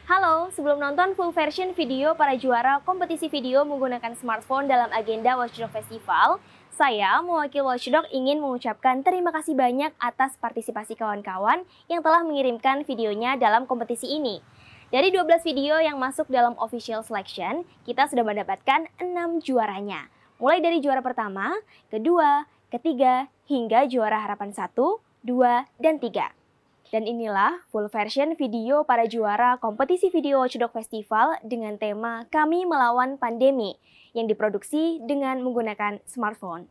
Halo, sebelum nonton full version video para juara kompetisi video menggunakan smartphone dalam agenda Watchdog Festival, saya mewakili Watchdog ingin mengucapkan terima kasih banyak atas partisipasi kawan-kawan yang telah mengirimkan videonya dalam kompetisi ini. Dari 12 video yang masuk dalam official selection, kita sudah mendapatkan 6 juaranya. Mulai dari juara pertama, kedua, ketiga, hingga juara harapan 1, 2, dan 3. Dan inilah full version video para juara kompetisi video Watchdog Festival dengan tema Kami Melawan Pandemi yang diproduksi dengan menggunakan smartphone.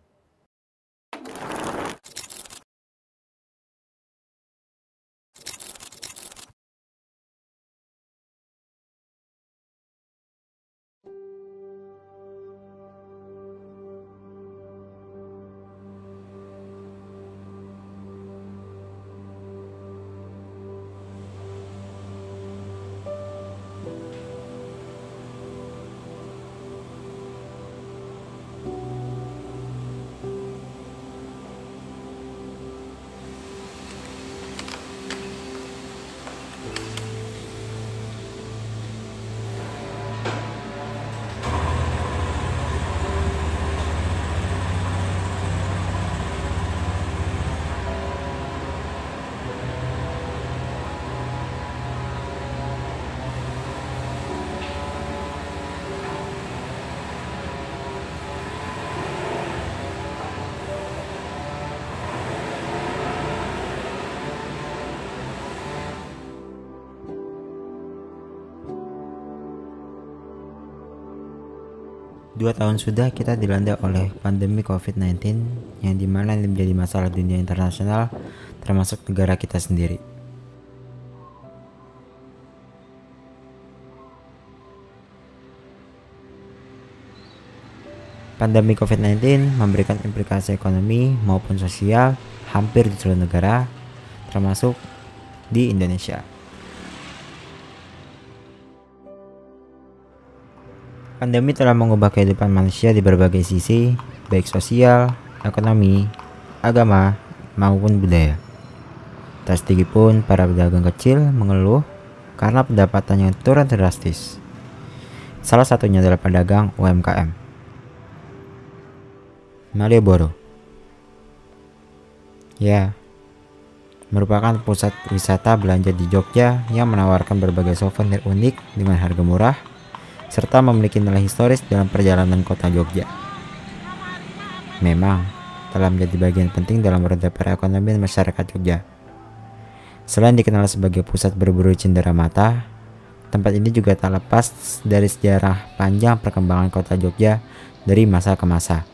Dua tahun sudah kita dilanda oleh pandemi COVID-19 yang dimana ini menjadi masalah dunia internasional termasuk negara kita sendiri. Pandemi COVID-19 memberikan implikasi ekonomi maupun sosial hampir di seluruh negara, termasuk di Indonesia. Pandemi telah mengubah kehidupan manusia di berbagai sisi, baik sosial, ekonomi, agama, maupun budaya. Tak sedikit pun para pedagang kecil mengeluh karena pendapatannya turun drastis. Salah satunya adalah pedagang UMKM. Malioboro, ya, merupakan pusat wisata belanja di Jogja yang menawarkan berbagai souvenir unik dengan harga murah serta memiliki nilai historis dalam perjalanan kota Jogja. Memang telah menjadi bagian penting dalam roda perekonomian masyarakat Jogja. Selain dikenal sebagai pusat berburu cenderamata, tempat ini juga tak lepas dari sejarah panjang perkembangan kota Jogja dari masa ke masa.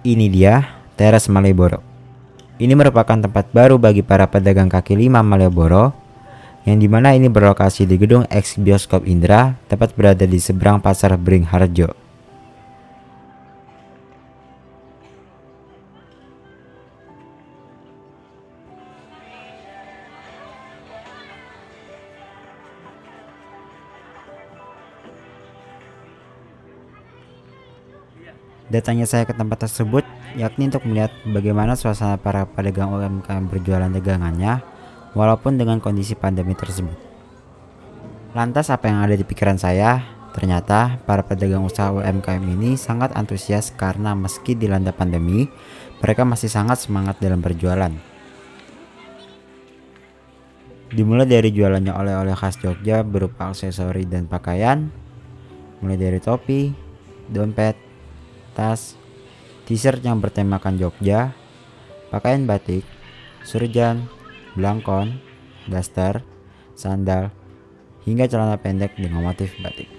Ini dia Teras Malioboro. Ini merupakan tempat baru bagi para pedagang kaki lima Malioboro, yang dimana ini berlokasi di gedung X Bioskop Indra, tepat berada di seberang Pasar Beringharjo. Datangnya saya ke tempat tersebut yakni untuk melihat bagaimana suasana para pedagang UMKM berjualan dagangannya walaupun dengan kondisi pandemi tersebut. Lantas apa yang ada di pikiran saya? Ternyata para pedagang usaha UMKM ini sangat antusias karena meski dilanda pandemi, mereka masih sangat semangat dalam berjualan. Dimulai dari jualannya oleh-oleh khas Jogja berupa aksesori dan pakaian, mulai dari topi, dompet, tas, t-shirt yang bertemakan Jogja, pakaian batik, surjan, belangkon, daster, sandal, hingga celana pendek dengan motif batik.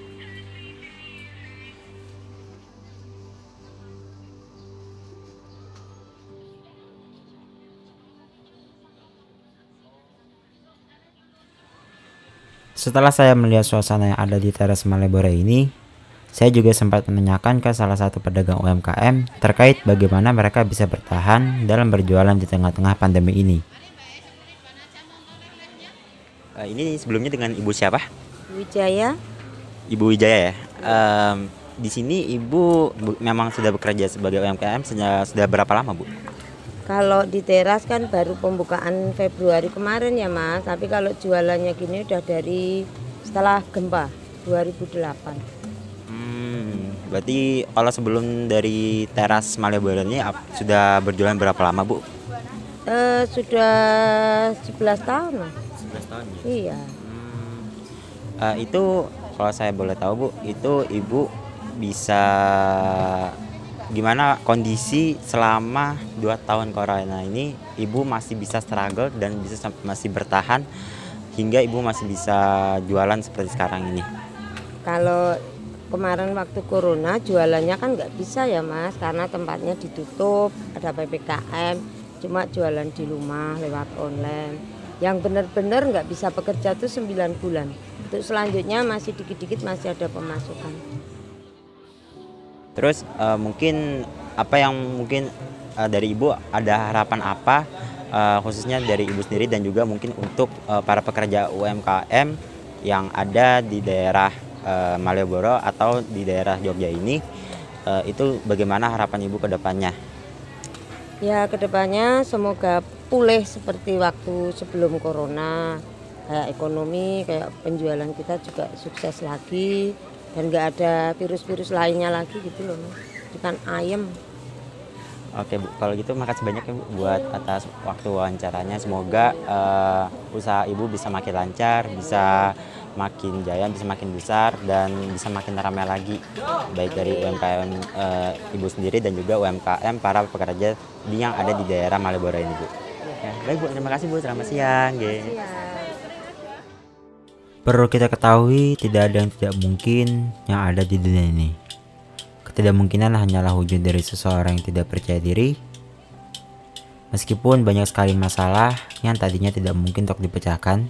Setelah saya melihat suasana yang ada di Teras Malioboro ini, saya juga sempat menanyakan ke salah satu pedagang UMKM terkait bagaimana mereka bisa bertahan dalam berjualan di tengah-tengah pandemi ini. Ini sebelumnya dengan Ibu siapa? Wijaya. Ibu Wijaya ya. Di sini Ibu memang sudah bekerja sebagai UMKM sudah berapa lama, Bu? Kalau di teras kan baru pembukaan Februari kemarin ya Mas, tapi kalau jualannya gini udah dari setelah gempa 2008. Berarti kalau sebelum dari teras Malioboro ini sudah berjualan berapa lama Bu? Sudah 11 tahun Mas. 11 tahun ya? Iya. Itu kalau saya boleh tahu Bu, itu Ibu bisa gimana kondisi selama 2 tahun corona ini Ibu masih bisa struggle dan masih bertahan hingga Ibu masih bisa jualan seperti sekarang ini? Kalau kemarin waktu corona jualannya kan nggak bisa ya Mas, karena tempatnya ditutup, ada PPKM, cuma jualan di rumah lewat online. Yang benar-benar nggak bisa bekerja tuh 9 bulan. Untuk selanjutnya masih dikit-dikit masih ada pemasukan. Terus mungkin apa yang mungkin dari Ibu ada harapan apa khususnya dari Ibu sendiri dan juga mungkin untuk para pekerja UMKM yang ada di daerah Malioboro atau di daerah Jogja ini, itu bagaimana harapan Ibu ke depannya? Ya kedepannya semoga pulih seperti waktu sebelum corona, kayak ekonomi, kayak penjualan kita juga sukses lagi dan nggak ada virus-virus lainnya lagi gitu loh Mas. Ikan ayam. Oke Bu, kalau gitu makasih banyak ya Bu buat atas waktu wawancaranya. Semoga usaha Ibu bisa makin lancar, bisa makin jaya, bisa makin besar dan bisa makin ramai lagi, baik dari UMKM Ibu sendiri dan juga UMKM para pekerja yang ada di daerah Malioboro ini Bu. Ya, baik Bu, terima kasih Bu, selamat siang. Perlu kita ketahui tidak ada yang tidak mungkin yang ada di dunia ini. Ketidakmungkinan hanyalah wujud dari seseorang yang tidak percaya diri. Meskipun banyak sekali masalah yang tadinya tidak mungkin untuk dipecahkan,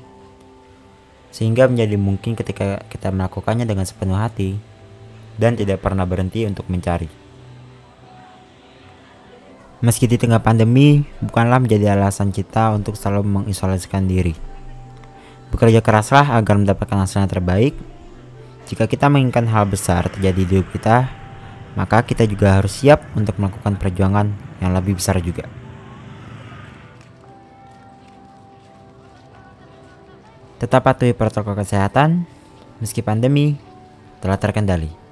sehingga menjadi mungkin ketika kita melakukannya dengan sepenuh hati dan tidak pernah berhenti untuk mencari. Meski di tengah pandemi, bukanlah menjadi alasan kita untuk selalu mengisolasikan diri. Bekerja keraslah agar mendapatkan hasil yang terbaik. Jika kita menginginkan hal besar terjadi di hidup kita, maka kita juga harus siap untuk melakukan perjuangan yang lebih besar juga. Tetap patuhi protokol kesehatan, meski pandemi telah terkendali.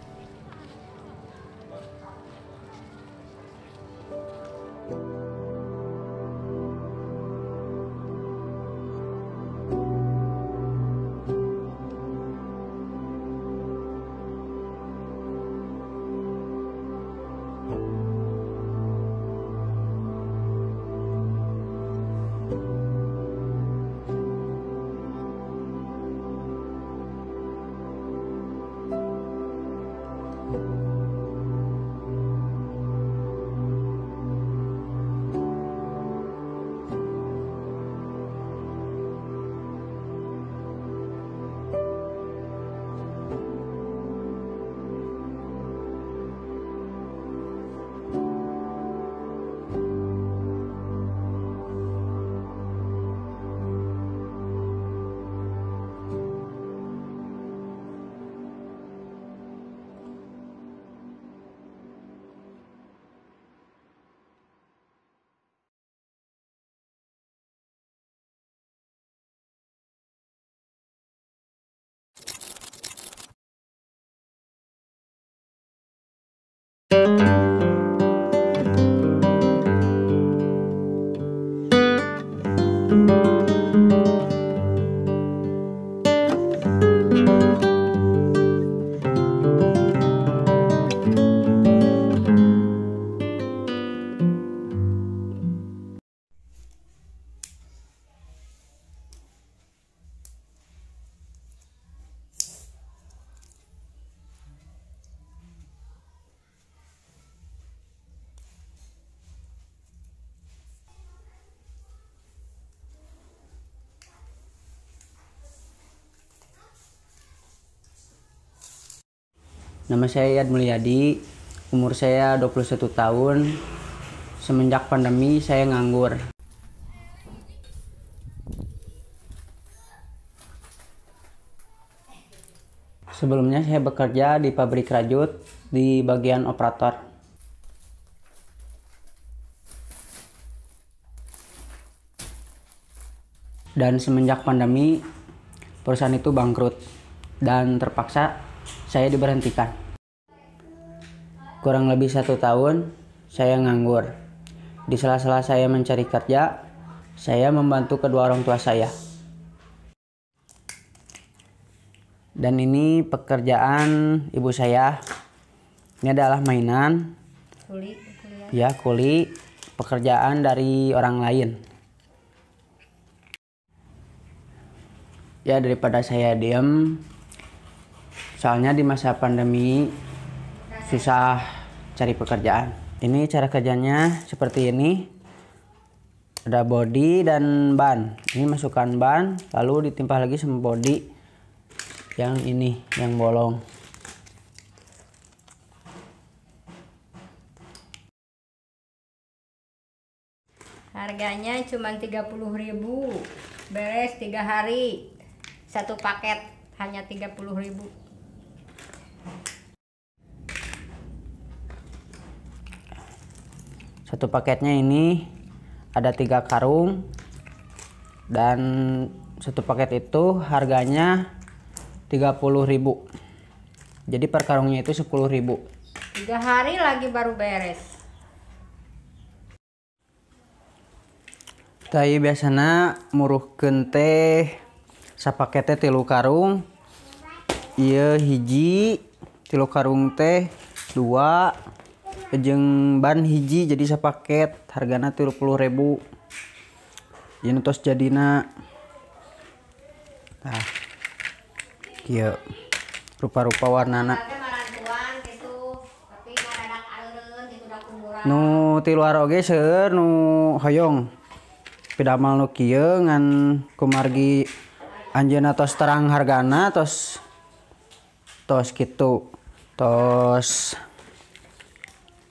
Nama saya Yad Mulyadi, umur saya 21 tahun. Semenjak pandemi saya nganggur. Sebelumnya saya bekerja di pabrik rajut di bagian operator. Dan semenjak pandemi, perusahaan itu bangkrut dan terpaksa saya diberhentikan. Kurang lebih 1 tahun saya nganggur. Di sela-sela saya mencari kerja, saya membantu kedua orang tua saya. Dan ini pekerjaan ibu saya. Ini adalah mainan. Kuli, pekerjaan dari orang lain. Ya, daripada saya diam, soalnya di masa pandemi susah cari pekerjaan. Ini cara kerjanya seperti ini. Ada bodi dan ban. Ini masukkan ban, lalu ditimpa lagi sama bodi yang ini, yang bolong. Harganya cuma 30.000, beres 3 hari. 1 paket hanya 30.000. Satu paketnya ini ada 3 karung dan satu paket itu harganya 30.000. Jadi per karungnya itu 10.000. 3 hari lagi baru beres. Tapi biasanya muruhkeun teh sapaketnya 3 karung. Ieu hiji 3 karung teh 2 jeung ban hiji jadi sapaket hargana 30.000. Ieu tos jadina. Nah. Kieu rupa-rupa warnana. Nu ti luar oge seueur nu hoyong. Pidamal nu kieu ngan kumargi anjeunna tos terang hargana tos kitu. Tos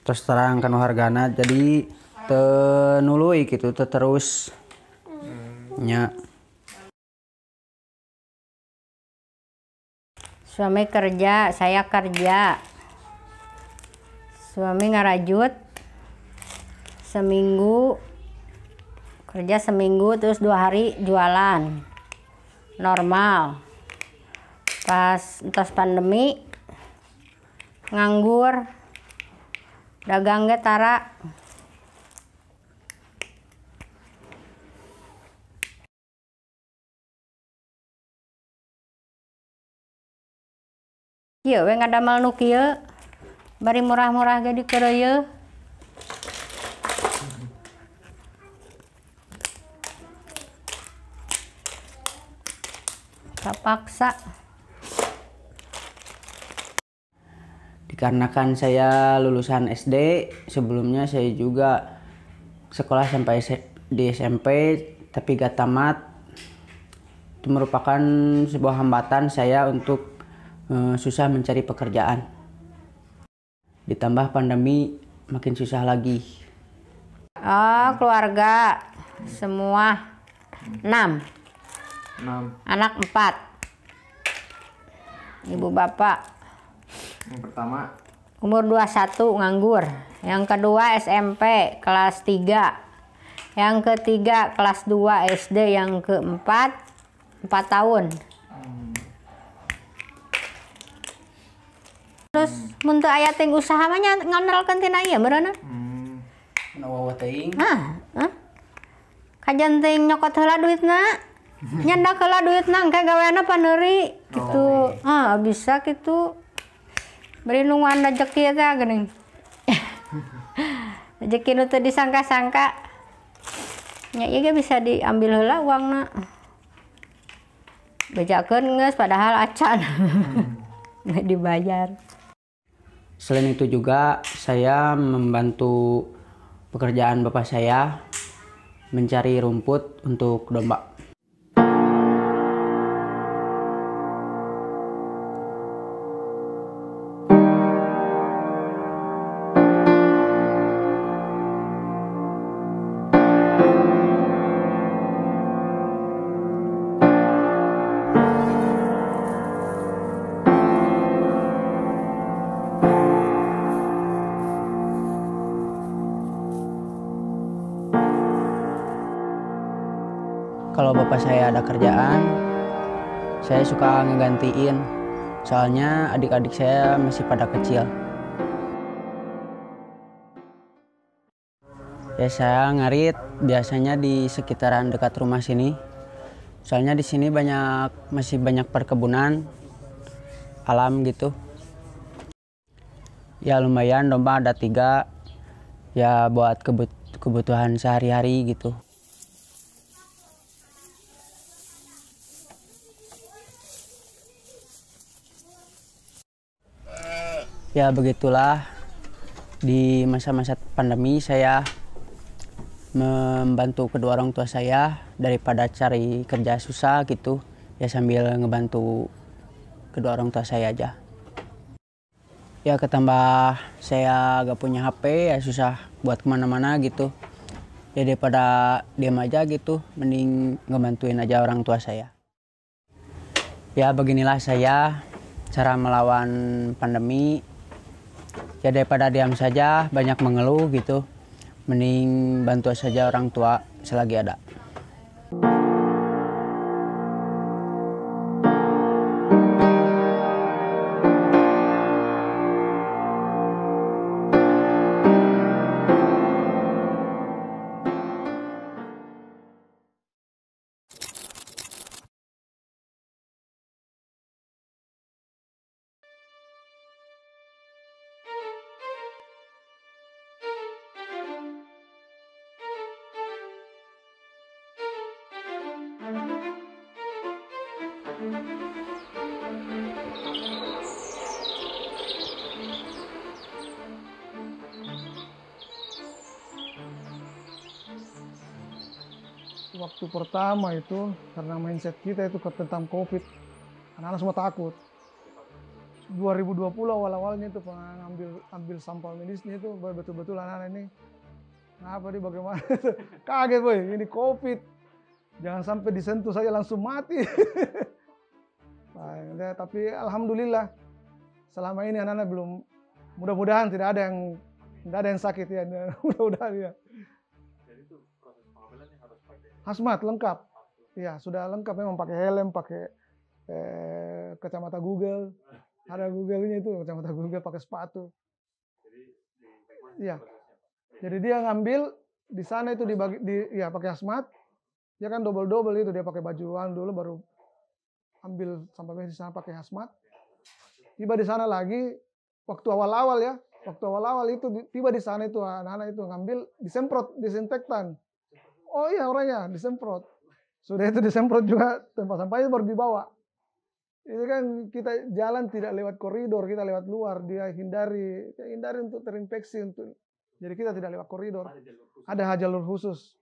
terang kanu hargana jadi teu nuluy kitu teu terus nya. Suami kerja, saya kerja. Suami ngarajut seminggu, kerja seminggu terus 2 hari jualan normal. Pas entos pandemi nganggur, dagang ge tara. Kieu we ngadamel nu kieu bari murah-murah ge di keureuy. Terpaksa. Dikarenakan saya lulusan SD, sebelumnya saya juga sekolah sampai di SMP tapi gak tamat. Itu merupakan sebuah hambatan saya untuk susah mencari pekerjaan. Ditambah pandemi makin susah lagi. Oh, keluarga semua 6. Anak 4. Ibu bapak. Yang pertama Umur 21 nganggur. Yang kedua SMP kelas 3. Yang ketiga kelas 2 SD. Yang keempat 4 tahun. Terus mun teu aya ting usaha mah ngandalkeun tina ieu meureunna. Nawawa teuing. Kajan ting nyokot heula duitna. Nyandak heula duitna engke gaweana paneuri kitu. Bisa kitu. Beri nunguan rezeki teh geuning. Rezeki nu teu disangka-sangka. Nya ieu ge bisa diambil heula uangna. Bejakeun geus padahal acan. Nggak dibayar. Selain itu juga saya membantu pekerjaan bapak saya mencari rumput untuk domba. Kalau bapak saya ada kerjaan, saya suka ngegantiin. Soalnya adik-adik saya masih pada kecil. Ya saya ngarit biasanya di sekitaran dekat rumah sini. Soalnya di sini masih banyak perkebunan alam gitu. Ya lumayan, domba ada 3 ya buat kebutuhan sehari-hari gitu. Ya begitulah, di masa-masa pandemi saya membantu kedua orang tua saya daripada cari kerja susah gitu, ya sambil ngebantu kedua orang tua saya aja. Ya ketambah saya gak punya HP, ya susah buat kemana-mana gitu. Ya daripada diam aja gitu, mending ngebantuin aja orang tua saya. Ya beginilah saya cara melawan pandemi. Ya daripada diam saja banyak mengeluh gitu, mending bantu saja orang tua selagi ada. Waktu pertama itu karena mindset kita itu tentang COVID, anak-anak semua takut. 2020 awal-awalnya itu ambil sampel medisnya itu betul-betul anak-anak ini apa nih bagaimana kaget boy, ini COVID, jangan sampai disentuh saja langsung mati. Nah, tapi alhamdulillah selama ini anak-anak belum, mudah-mudahan tidak ada yang sakit ya, mudah-mudahan ya. Hazmat lengkap, ya sudah lengkap, memang pakai helm, pakai kacamata Google, ada Google-nya itu, kacamata Google, pakai sepatu. Iya, jadi dia ngambil di sana itu ya pakai hazmat, dia kan double itu, dia pakai bajuan dulu baru ambil sampai di sana pakai hazmat. Tiba di sana lagi waktu awal-awal itu tiba di sana itu anak-anak itu ngambil disemprot disinfektan. Oh iya orangnya disemprot. Sudah itu disemprot juga tempat sampahnya baru dibawa. Ini kan kita jalan tidak lewat koridor, kita lewat luar. Dia hindari untuk terinfeksi. Jadi kita tidak lewat koridor. Ada jalur khusus.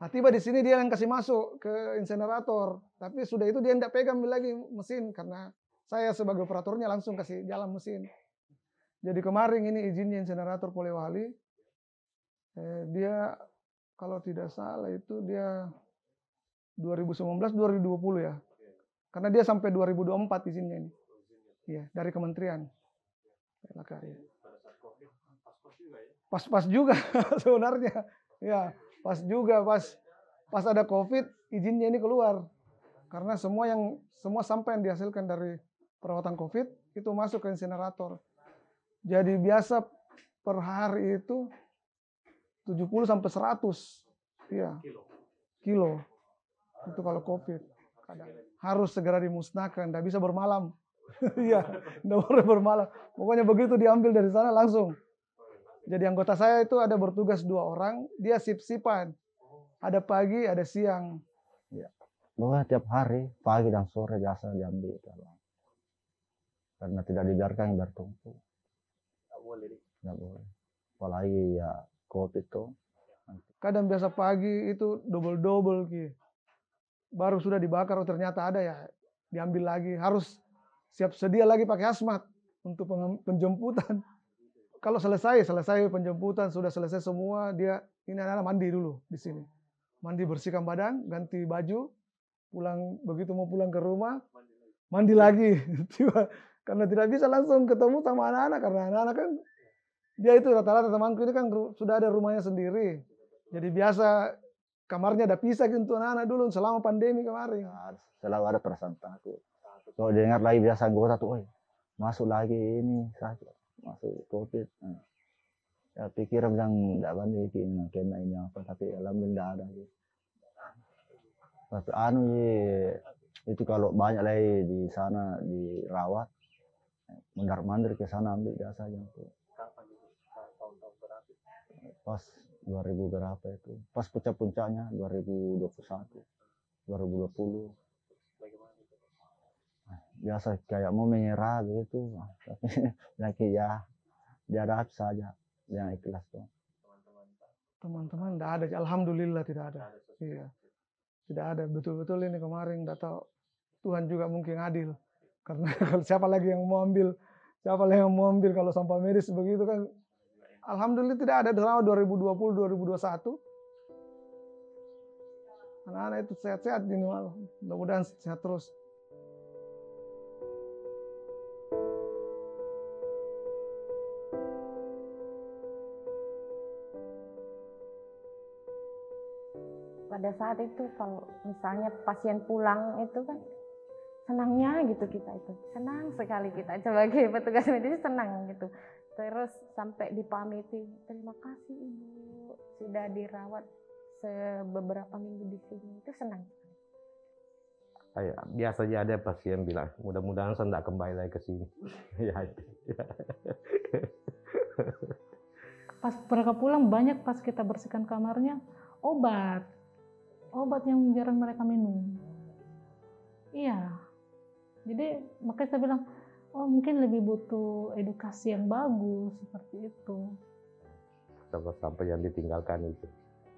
Nah, tiba di sini dia yang kasih masuk ke insinerator. Tapi sudah itu dia tidak pegang lagi mesin karena saya sebagai operatornya langsung kasih jalan mesin. Jadi kemarin ini izinnya insinerator Polewali. Dia kalau tidak salah itu dia 2019-2020 ya. Karena dia sampai 2024 izinnya ini. Iya, dari kementerian. Pas juga sebenarnya. Ya, pas juga pas ada COVID izinnya ini keluar. Karena semua sampah yang dihasilkan dari perawatan COVID itu masuk ke insinerator. Jadi biasa per hari itu 70 sampai 100 ya, kilo. Itu kalau COVID. Kadang harus segera dimusnahkan, tidak bisa bermalam. Iya, tidak boleh bermalam. Pokoknya begitu diambil dari sana langsung. Jadi anggota saya itu ada bertugas 2 orang, dia sip-sipan. Ada pagi, ada siang. Ya. Pokoknya tiap hari, pagi dan sore biasa diambil. Karena tidak dibiarkan bertumpuk. Tidak boleh. Apalagi ya COVID tuh. Kadang biasa pagi itu double ki. Baru sudah dibakar, oh ternyata ada ya, diambil lagi. Harus siap sedia lagi pakai hazmat untuk penjemputan. Kalau selesai penjemputan, sudah selesai semua, dia ini anak-anak mandi dulu di sini. Mandi, bersihkan badan, ganti baju, begitu mau pulang ke rumah, mandi lagi. Karena tidak bisa langsung ketemu sama anak-anak, karena anak-anak kan dia itu rata-rata temanku ini kan sudah ada rumahnya sendiri. Jadi biasa kamarnya ada pisah gitu anak-anak dulu selama pandemi kemarin. Selalu ada perasaan takut. Kalau dengar lagi biasa anggota tuh, masuk lagi ini sakit, masuk COVID. Ya pikir bilang tidak pandai kena ini apa, tapi alhamdulillah ada. Tapi itu kalau banyak lagi di sana dirawat, mandar-mandir ke sana ambil biasa aja. Pas 2000 berapa itu? Pas puncak-puncaknya 2021, 2020. Biasa kayak mau menyerah gitu, tapi lagi ya jarak saja, yang ikhlas tuh. Teman-teman tidak ada, alhamdulillah tidak ada. Iya, tidak ada. Betul-betul ini kemarin tidak tahu. Tuhan juga mungkin adil, karena kalau siapa lagi yang mau ambil, kalau sampah medis begitu kan. Alhamdulillah tidak ada selama 2020, 2021. Anak-anak itu sehat-sehat ini, mudah-mudahan sehat terus. Pada saat itu kalau misalnya pasien pulang itu kan senangnya gitu kita itu. Senang sekali kita sebagai petugas medis, senang gitu. Terus sampai dipamiti, terima kasih Ibu sudah dirawat beberapa minggu di sini, itu senang. Biasanya ada pasien bilang, mudah-mudahan saya tidak kembali lagi ke sini. Pas mereka pulang banyak pas kita bersihkan kamarnya, obat yang jarang mereka minum. Iya, jadi makanya saya bilang, oh mungkin lebih butuh edukasi yang bagus seperti itu. Sampai yang ditinggalkan itu,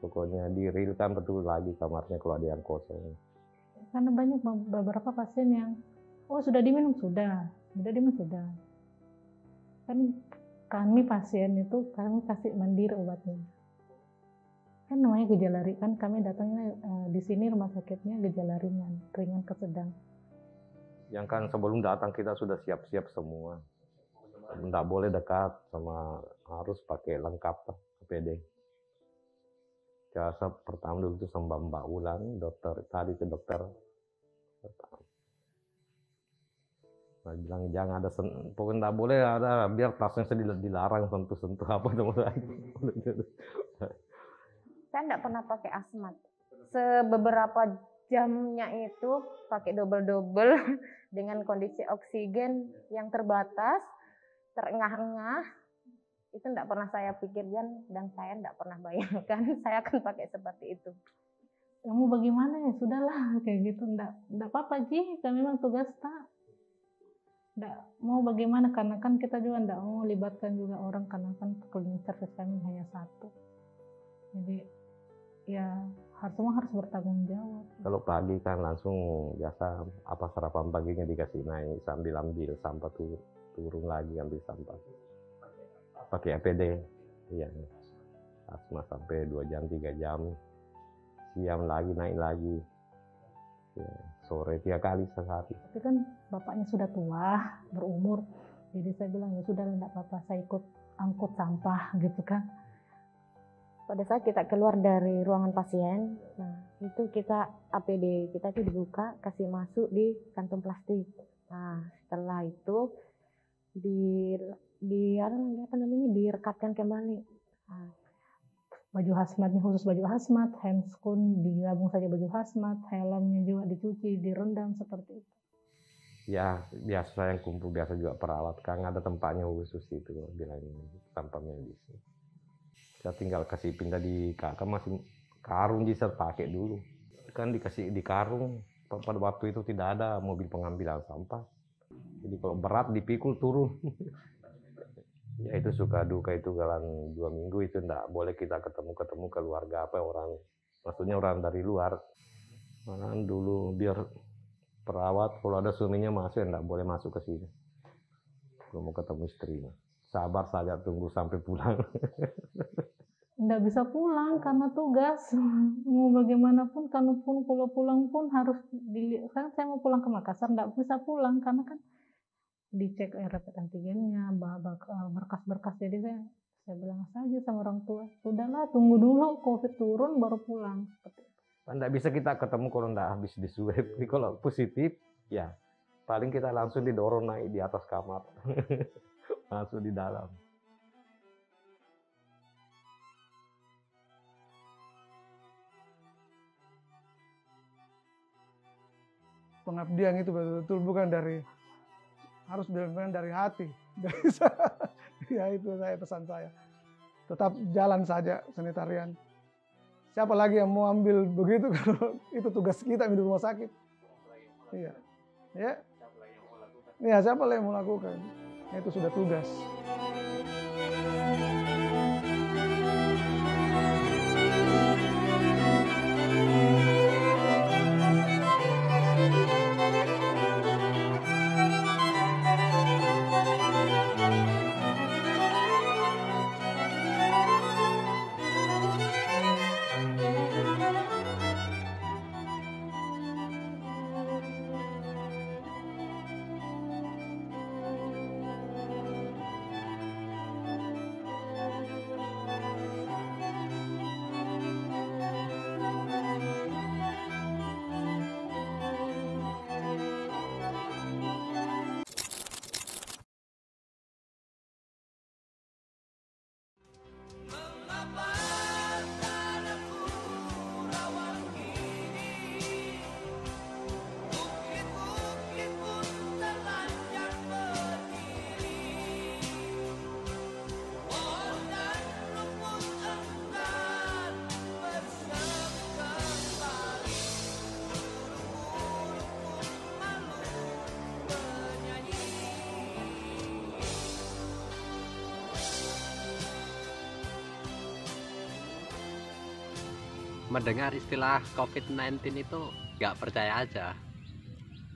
pokoknya dirilkan betul lagi kamarnya kalau ada yang kosong. Karena banyak beberapa pasien yang, oh sudah diminum sudah diminum sudah. Kan kami pasien itu kami kasih mandiri obatnya. Kan namanya gejala ringan, kan kami datangnya di sini rumah sakitnya gejala ringan ke sedang. Yang kan sebelum datang kita sudah siap-siap semua. Tidak boleh dekat sama, harus pakai lengkap APD. Jasa pertama dulu itu sama Mbak Ulan, dokter tadi ke dokter. Nah, bilang jangan ada, pokoknya tidak boleh ada, biar tasnya dilarang sentuh-sentuh apa Saya tidak pernah pakai asmat. Beberapa jamnya itu pakai double-double dengan kondisi oksigen yang terbatas, terengah-engah. Itu tidak pernah saya pikirkan dan saya tidak pernah bayangkan saya akan pakai seperti itu. Kamu bagaimana ya? Sudahlah kayak gitu. Tidak apa-apa Ji, kami memang tugas tak. Tidak mau bagaimana, karena kan kita juga tidak mau libatkan juga orang, karena kan cleaning service kami hanya satu. Jadi ya semua harus bertanggung jawab. Kalau pagi kan langsung biasa sarapan paginya dikasih naik sambil ambil sampah turun lagi ambil sampah. Pakai APD, iya. Asma sampai 2 jam 3 jam, siang lagi naik lagi. Ya, sore 3 kali sehari. Tapi kan bapaknya sudah tua, berumur, jadi saya bilang ya sudah tidak apa-apa, saya ikut angkut sampah gitu kan. Pada saat kita keluar dari ruangan pasien, nah itu kita APD kita itu dibuka, kasih masuk di kantong plastik. Nah setelah itu direkatkan kembali. Nah, baju hazmatnya khusus baju hazmat, handscoon digabung saja baju hazmat, helmnya juga dicuci, direndam seperti itu. Ya biasa yang kumpul biasa juga perawat, kan ada tempatnya khusus itu bilang tanpa medis. Saya tinggal kasih pindah di kakak masih karung bisa pakai dulu. Kan dikasih di karung, pada waktu itu tidak ada mobil pengambilan sampah. Jadi kalau berat dipikul turun. Ya itu suka duka itu jalan 2 minggu itu enggak boleh kita ketemu keluarga orang, maksudnya orang dari luar. Malah dulu biar perawat kalau ada suaminya masuk enggak boleh masuk ke sini. Kalau mau ketemu istrinya. Sabar saja tunggu sampai pulang. Nggak bisa pulang karena tugas. Mau bagaimanapun, kalaupun pulang pun harus kan saya mau pulang ke Makassar, nggak bisa pulang karena kan dicek rapid antigennya, berkas-berkas. Jadi saya Saya bilang saja sama orang tua, udahlah tunggu dulu COVID turun baru pulang. Seperti itu. Tidak bisa kita ketemu kalau tidak habis di swab. Jadi kalau positif, ya paling kita langsung didorong naik di atas kamar. Langsung di dalam. Pengabdian itu betul-betul bukan harus benar-benar dari hati. Ya itu pesan saya. Tetap jalan saja sanitarian. Siapa lagi yang mau ambil begitu kalau itu tugas kita di rumah sakit. Iya. Ya. Iya, siapa lagi yang mau lakukan? Itu sudah tugas. Mendengar istilah COVID-19 itu nggak percaya aja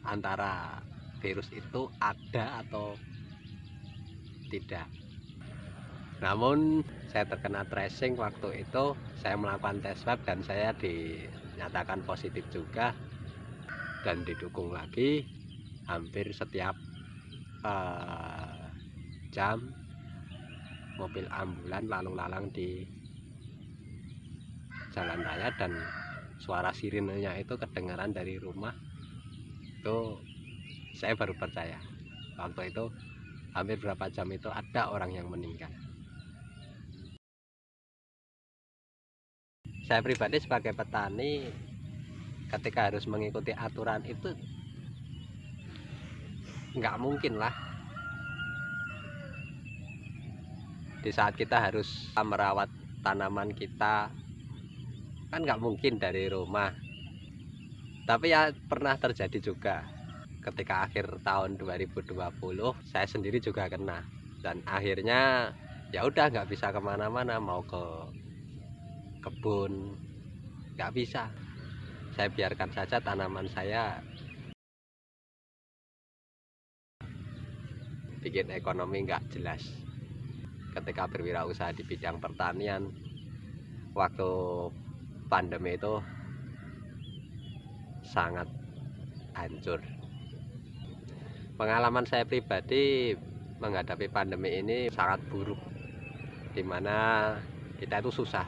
antara virus itu ada atau tidak. Namun saya terkena tracing waktu itu, saya melakukan tes swab dan saya dinyatakan positif juga, dan didukung lagi hampir setiap jam mobil ambulan lalu lalang di jalan raya dan suara sirenenya itu kedengaran dari rumah. Itu saya baru percaya. Waktu itu hampir berapa jam itu ada orang yang meninggal. Saya pribadi sebagai petani ketika harus mengikuti aturan itu nggak mungkin lah. Di saat kita harus merawat tanaman kita kan nggak mungkin dari rumah. Tapi ya pernah terjadi juga ketika akhir tahun 2020 saya sendiri juga kena, dan akhirnya ya udah nggak bisa kemana-mana, mau ke kebun nggak bisa. Saya biarkan saja tanaman saya bikin ekonomi nggak jelas. Ketika berwirausaha di bidang pertanian waktu pandemi itu sangat hancur. Pengalaman saya pribadi menghadapi pandemi ini sangat buruk, dimana kita itu susah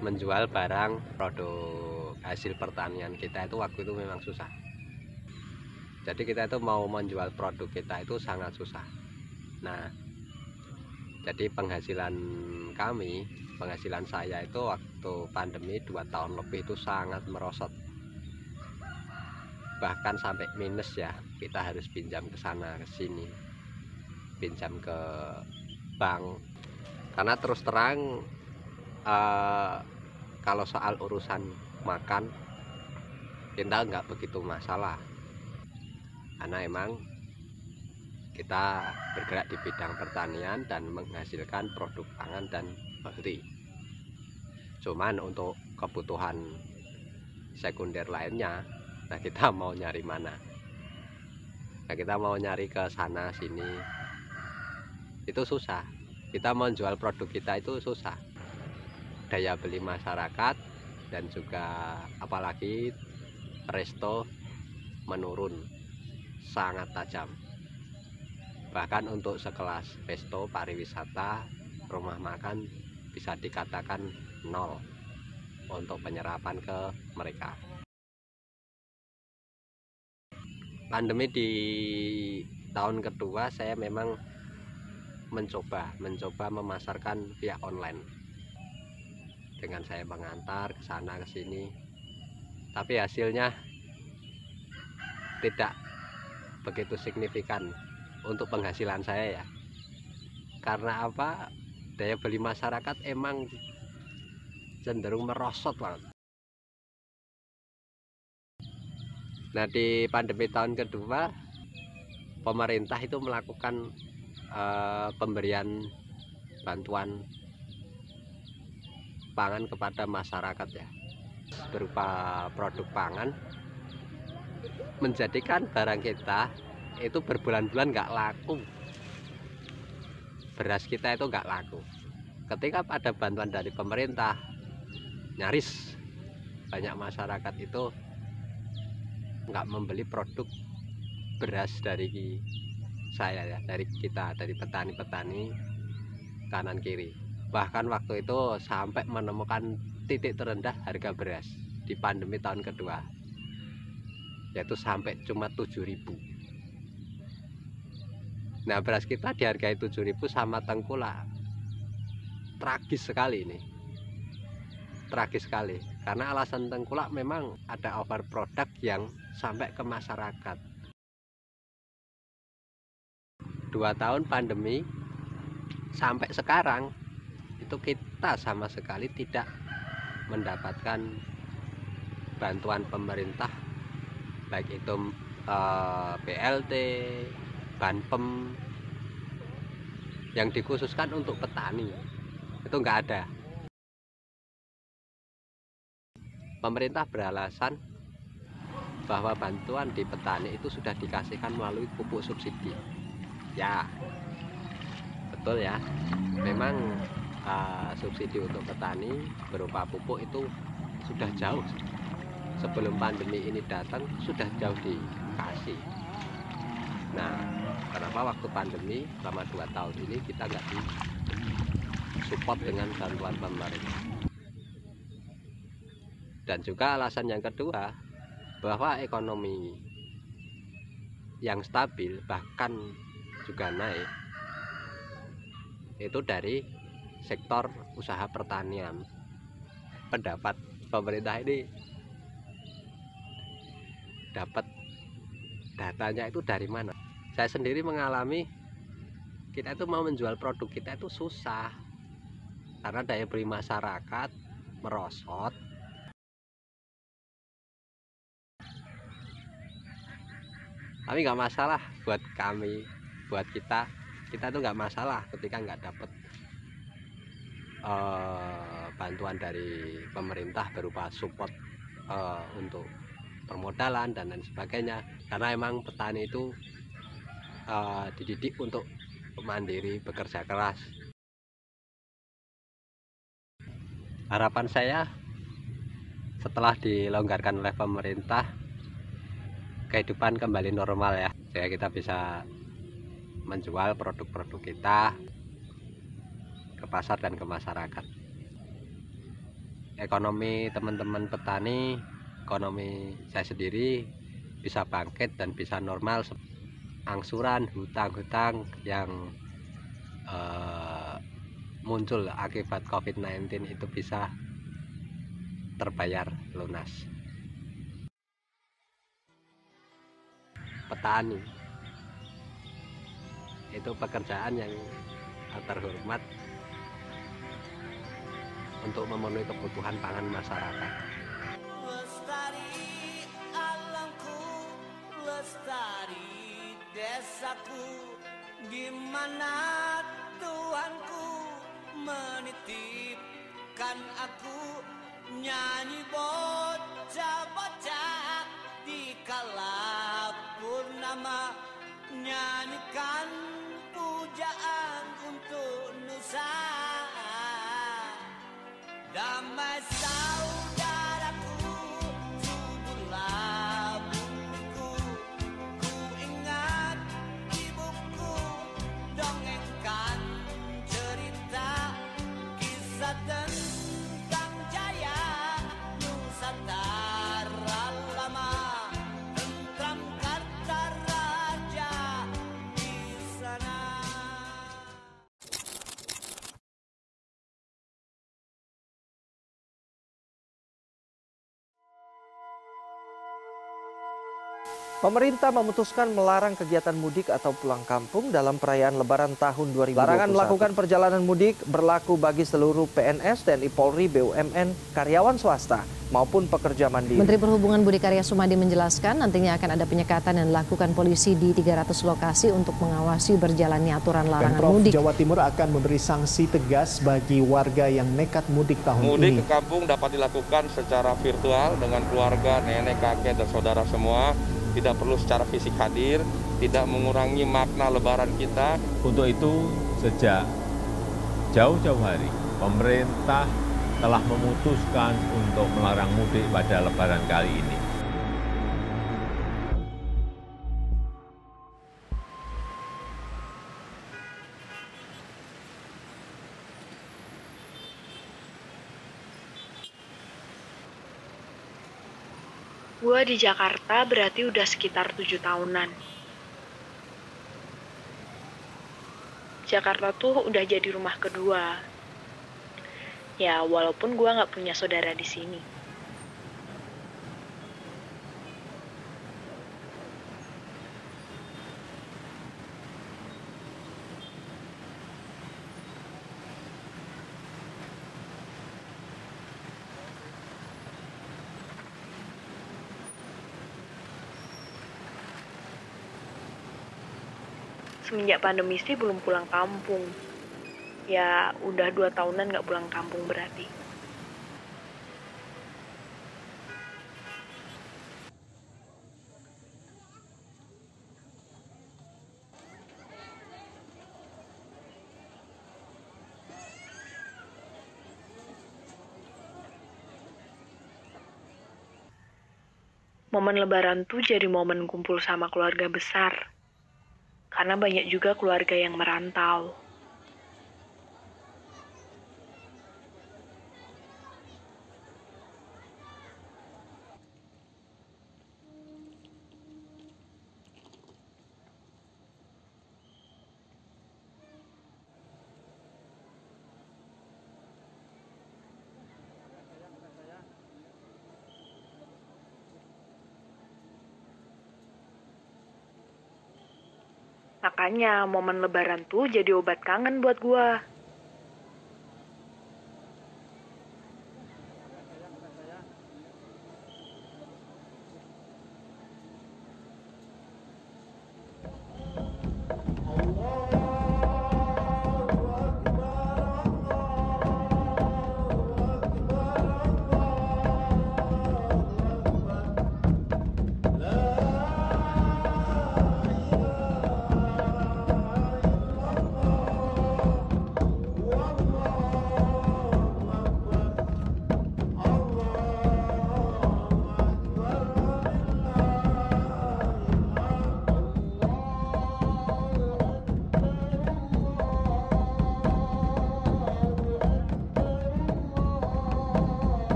menjual barang produk hasil pertanian kita itu waktu itu memang susah. Jadi kita itu mau menjual produk kita itu sangat susah. Nah, jadi penghasilan saya itu waktu pandemi 2 tahun lebih itu sangat merosot, bahkan sampai minus ya. Kita harus pinjam ke sana ke sini, pinjam ke bank, karena terus terang kalau soal urusan makan kita nggak begitu masalah, karena emang kita bergerak di bidang pertanian dan menghasilkan produk pangan dan bakteri. Cuman untuk kebutuhan sekunder lainnya, nah kita mau nyari mana? Nah kita mau nyari ke sana sini itu susah. Kita mau jual produk kita itu susah. Daya beli masyarakat dan juga apalagi resto menurun sangat tajam. Bahkan untuk sekelas resto pariwisata rumah makan bisa dikatakan nol untuk penyerapan ke mereka. Pandemi di tahun kedua saya memang mencoba memasarkan via online dengan saya mengantar ke sana ke sini, tapi hasilnya tidak begitu signifikan untuk penghasilan saya ya. Karena apa? Daya beli masyarakat emang cenderung merosot banget. Nah, di pandemi tahun kedua pemerintah itu melakukan pemberian bantuan pangan kepada masyarakat ya, berupa produk pangan, menjadikan barang kita itu berbulan-bulan nggak laku. Beras kita itu nggak laku. Ketika ada bantuan dari pemerintah, nyaris banyak masyarakat itu nggak membeli produk beras dari saya ya, dari kita, dari petani-petani kanan kiri. Bahkan waktu itu sampai menemukan titik terendah harga beras di pandemi tahun kedua, yaitu sampai cuma 7.000. Nah, beras kita dihargai 7.000 sama tengkulak. Tragis sekali ini. Tragis sekali. Karena alasan tengkulak memang ada overproduct yang sampai ke masyarakat. 2 tahun pandemi sampai sekarang itu kita sama sekali tidak mendapatkan bantuan pemerintah, baik itu BLT, Banpem yang dikhususkan untuk petani, itu nggak ada. Pemerintah beralasan bahwa bantuan di petani itu sudah dikasihkan melalui pupuk subsidi. Ya, betul ya. Memang subsidi untuk petani berupa pupuk itu sudah jauh sebelum pandemi ini datang, sudah jauh dikasih. Nah, kenapa waktu pandemi selama 2 tahun ini kita nggak disupport dengan bantuan pemerintah? Dan juga alasan yang kedua, bahwa ekonomi yang stabil bahkan juga naik itu dari sektor usaha pertanian. Pendapat pemerintah ini dapat datanya itu dari mana? Saya sendiri mengalami, kita itu mau menjual produk kita itu susah karena daya beli masyarakat merosot. Tapi nggak masalah buat kami, buat kita tuh nggak masalah ketika nggak dapat bantuan dari pemerintah berupa support untuk permodalan dan lain sebagainya. Karena emang petani itu dididik untuk mandiri, bekerja keras. Harapan saya setelah dilonggarkan oleh pemerintah, kehidupan kembali normal ya, sehingga kita bisa menjual produk-produk kita ke pasar dan ke masyarakat. Ekonomi teman-teman petani, ekonomi saya sendiri bisa bangkit dan bisa normal. Angsuran hutang-hutang yang muncul akibat COVID-19 itu bisa terbayar lunas. Petani itu pekerjaan yang terhormat untuk memenuhi kebutuhan pangan masyarakat. Lestari alamku, lestari desaku, di mana Tuhanku menitipkan aku, nyanyi bocah-bocah di kala purnama, nyanyikan pujaan untuk Nusa. Damai saudaraku, suburlah bumiku, ku ingat ibuku dongengkan cerita Pemerintah memutuskan melarang kegiatan mudik atau pulang kampung dalam perayaan Lebaran tahun 2021. Larangan melakukan perjalanan mudik berlaku bagi seluruh PNS, TNI Polri, BUMN, karyawan swasta, maupun pekerja mandiri. Menteri Perhubungan Budi Karya Sumadi menjelaskan nantinya akan ada penyekatan yang dilakukan polisi di 300 lokasi untuk mengawasi berjalannya aturan larangan Pemprov mudik. Jawa Timur akan memberi sanksi tegas bagi warga yang nekat mudik tahun Mudik ini. ke kampung dapat dilakukan secara virtual dengan keluarga, nenek, kakek, dan saudara semua. Tidak perlu secara fisik hadir, tidak mengurangi makna Lebaran kita. Untuk itu, sejak jauh-jauh hari, pemerintah telah memutuskan untuk melarang mudik pada Lebaran kali ini. Gue di Jakarta berarti udah sekitar 7 tahunan. Jakarta tuh udah jadi rumah kedua. Ya, walaupun gue nggak punya saudara di sini. Semenjak pandemi sih belum pulang kampung. Ya udah 2 tahunan gak pulang kampung berarti. Momen Lebaran tuh jadi momen kumpul sama keluarga besar. Karena banyak juga keluarga yang merantau. Makanya momen Lebaran tuh jadi obat kangen buat gua.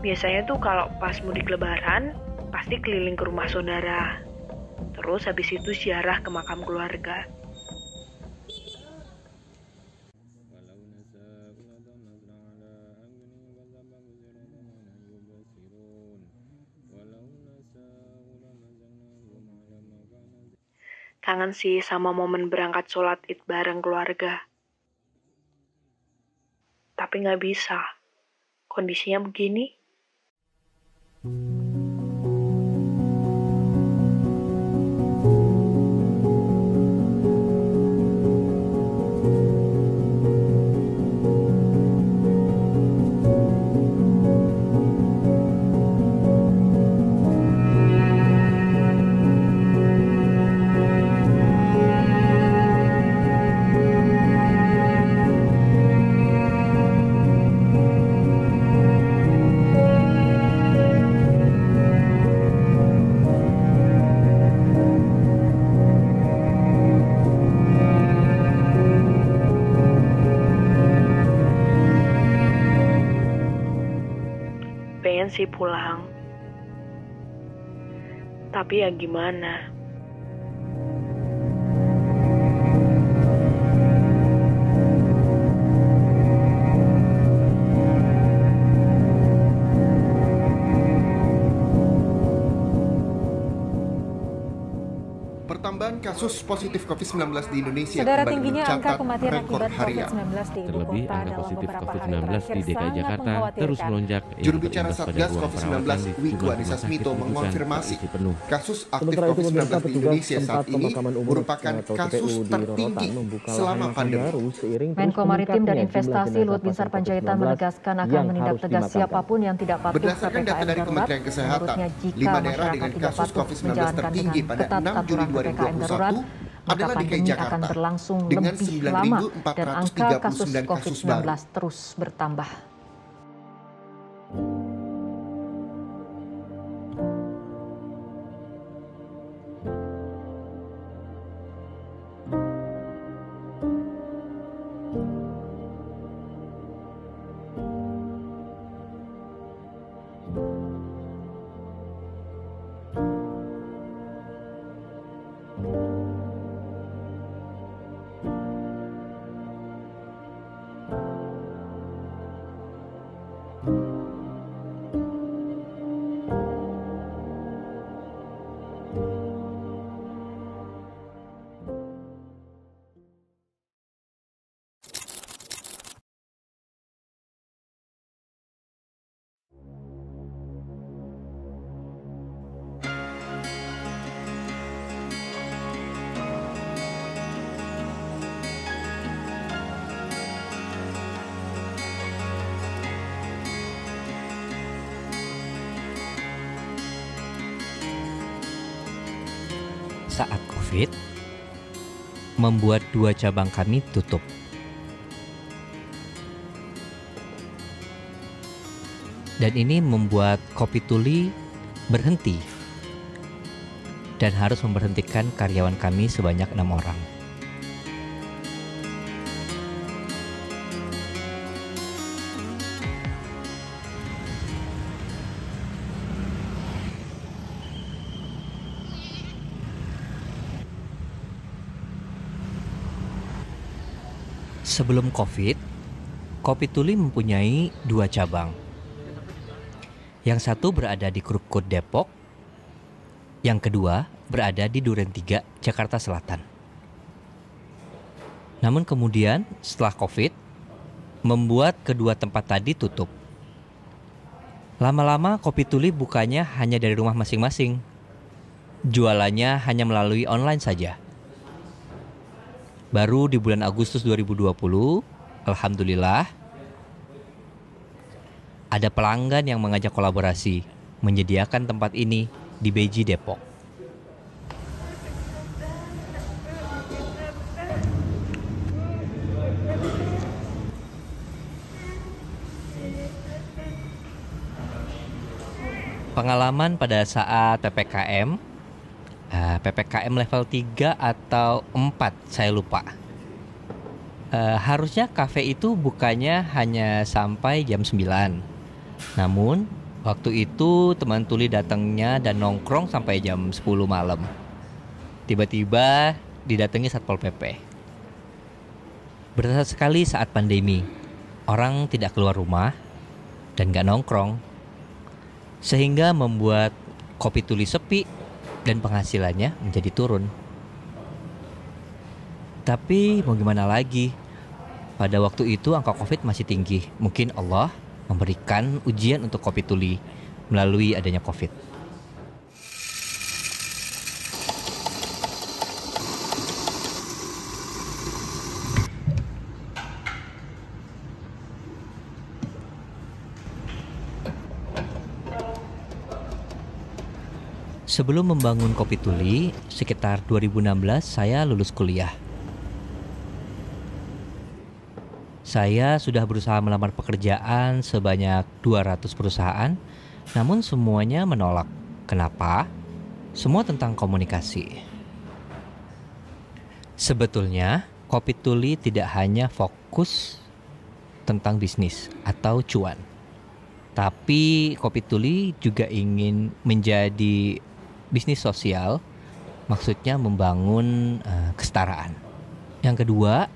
Biasanya tuh kalau pas mudik Lebaran, pasti keliling ke rumah saudara. Terus habis itu ziarah ke makam keluarga. Kangen sih sama momen berangkat sholat Id bareng keluarga. Tapi nggak bisa. Kondisinya begini. sendiri pulang. Tapi ya gimana? Pertambahan kasus positif COVID-19 di Indonesia Saudara, kembali tingginya mencatat angka kematian rekor akibat harian. COVID-19 di ibu Terlebih, kota angka dalam positif beberapa hari COVID-19 terakhir di DKI sangat Jakarta terus mengkhawatirkan. melonjak. Juru bicara Satgas COVID-19 Wiku Adhisa Smito mengonfirmasi kasus aktif COVID-19 di Indonesia saat ini merupakan kasus tertinggi selama pandemi. Menko Maritim dan Investasi Luhut Binsar Panjaitan menegaskan akan menindak tegas siapapun yang tidak patuh Berdasarkan data dari Kementerian Kesehatan, 5 daerah dengan kasus COVID-19 tertinggi pada 6 Juli 2021 adalah DKI Jakarta dengan 9.439 kasus baru. Terus bertambah. Saat COVID, membuat 2 cabang kami tutup. Dan ini membuat Kopi Tuli berhenti dan harus memberhentikan karyawan kami sebanyak 6 orang. Sebelum COVID, Kopi Tuli mempunyai 2 cabang. Yang satu berada di Krukut, Depok. Yang kedua berada di Duren 3, Jakarta Selatan. Namun kemudian setelah COVID, membuat kedua tempat tadi tutup. Lama-lama Kopi Tuli bukanya hanya dari rumah masing-masing. Jualannya hanya melalui online saja. Baru di bulan Agustus 2020, alhamdulillah, ada pelanggan yang mengajak kolaborasi menyediakan tempat ini di Beji, Depok. Pengalaman pada saat PPKM level 3 atau 4, saya lupa. Harusnya kafe itu bukanya hanya sampai jam 9. Namun waktu itu teman Tuli datangnya dan nongkrong sampai jam 10 malam. Tiba-tiba didatangi Satpol PP. Berasa sekali saat pandemi, orang tidak keluar rumah dan gak nongkrong, sehingga membuat Kopi Tuli sepi dan penghasilannya menjadi turun. Tapi mau gimana lagi? Pada waktu itu angka COVID masih tinggi. Mungkin Allah memberikan ujian untuk Kopi Tuli melalui adanya COVID. Sebelum membangun Kopi Tuli, sekitar 2016 saya lulus kuliah. Saya sudah berusaha melamar pekerjaan sebanyak 200 perusahaan, namun semuanya menolak. Kenapa? Semua tentang komunikasi. Sebetulnya, Kopi Tuli tidak hanya fokus tentang bisnis atau cuan. Tapi Kopi Tuli juga ingin menjadi bisnis sosial, maksudnya membangun kesetaraan. Yang kedua,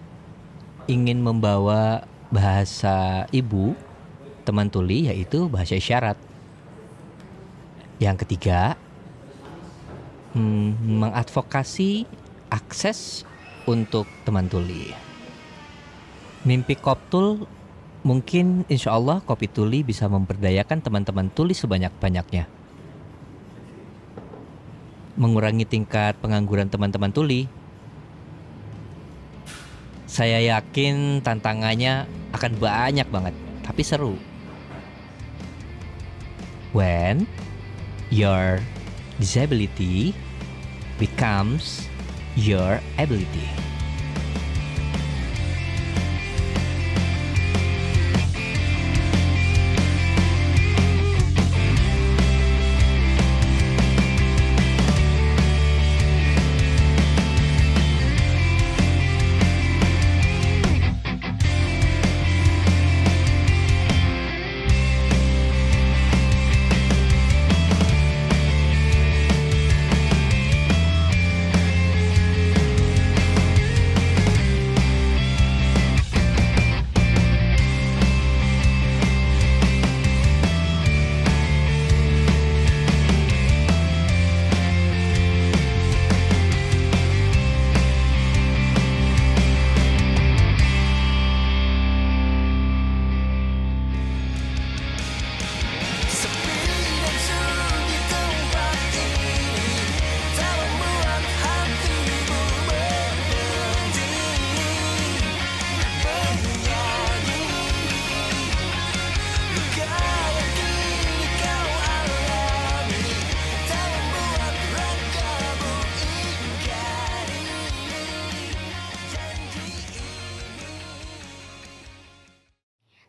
ingin membawa bahasa ibu teman tuli, yaitu bahasa isyarat. Yang ketiga, mengadvokasi akses untuk teman tuli. Mimpi Koptul, mungkin insya Allah Kopi Tuli bisa memberdayakan teman-teman tuli sebanyak-banyaknya. Mengurangi tingkat pengangguran teman-teman tuli. Saya yakin tantangannya akan banyak banget, tapi seru. When your disability becomes your ability.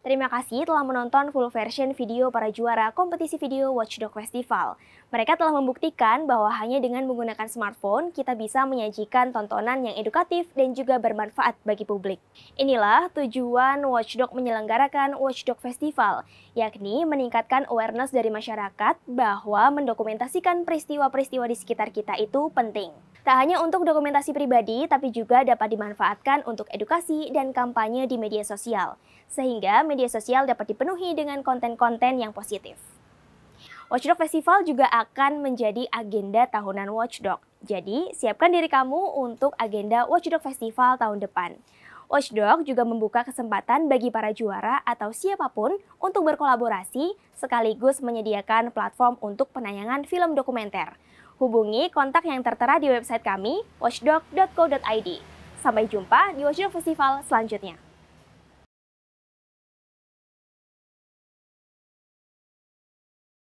Terima kasih telah menonton full version video para juara kompetisi video Watchdog Festival. Mereka telah membuktikan bahwa hanya dengan menggunakan smartphone, kita bisa menyajikan tontonan yang edukatif dan juga bermanfaat bagi publik. Inilah tujuan Watchdog menyelenggarakan Watchdog Festival, yakni meningkatkan awareness dari masyarakat bahwa mendokumentasikan peristiwa-peristiwa di sekitar kita itu penting. Tak hanya untuk dokumentasi pribadi, tapi juga dapat dimanfaatkan untuk edukasi dan kampanye di media sosial, sehingga media sosial dapat dipenuhi dengan konten-konten yang positif. Watchdog Festival juga akan menjadi agenda tahunan Watchdog. Jadi, siapkan diri kamu untuk agenda Watchdog Festival tahun depan. Watchdog juga membuka kesempatan bagi para juara atau siapapun untuk berkolaborasi, sekaligus menyediakan platform untuk penayangan film dokumenter. Hubungi kontak yang tertera di website kami, watchdog.co.id. Sampai jumpa di Watchdog Festival selanjutnya.